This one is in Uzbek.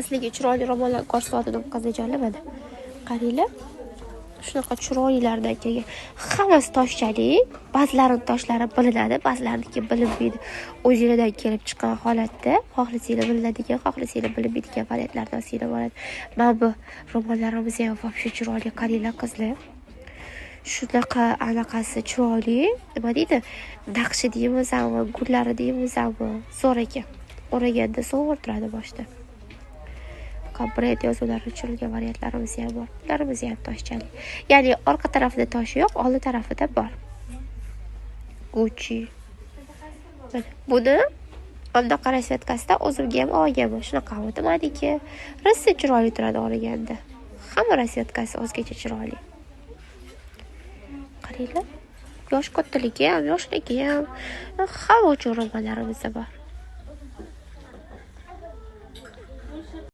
Sizlarga chiroyli ro'mollar ko'rsatdim qizijonlar mana. Qaranglar. Shunaqa chiroylilardan kelgan. Hammasi toshchalik, ba'zilarining toshlari bilinadi, ba'zilariniki bilinmaydi. O'zingizdan kelib chiqqan holatda, xohlasanglar bilinadigan, xohlasanglar bilinmaydigan variantlardan olsanglar bo'ladi. Mana bu ro'mollarimiz ham vobshe chiroyli, qaranglar qizlar. Shunaqa anaqasi chiroyli, nima deydi? Naqshi deymizmi, gullari deymizmi? Zo'r ekan. O'raganda sovuq turadi boshda. Brend yozuvlari tushirilgan variantlarimiz ham bor. Ularimiz ham toshchalik. Ya'ni orqa tarafida toshi yo'q, old tarafida bor. Gucci. Buni bunaqa rasvetkasida o'zimga ham olganman. Shunaqa avtomatiki. Rosa chiroyli turadi olganda. Hamma rasvetkasi o'zgacha chiroyli. Qaranglar. Yosh kattaligi ham, yoshligi ham hamma uchun ro'mollarimiz bor.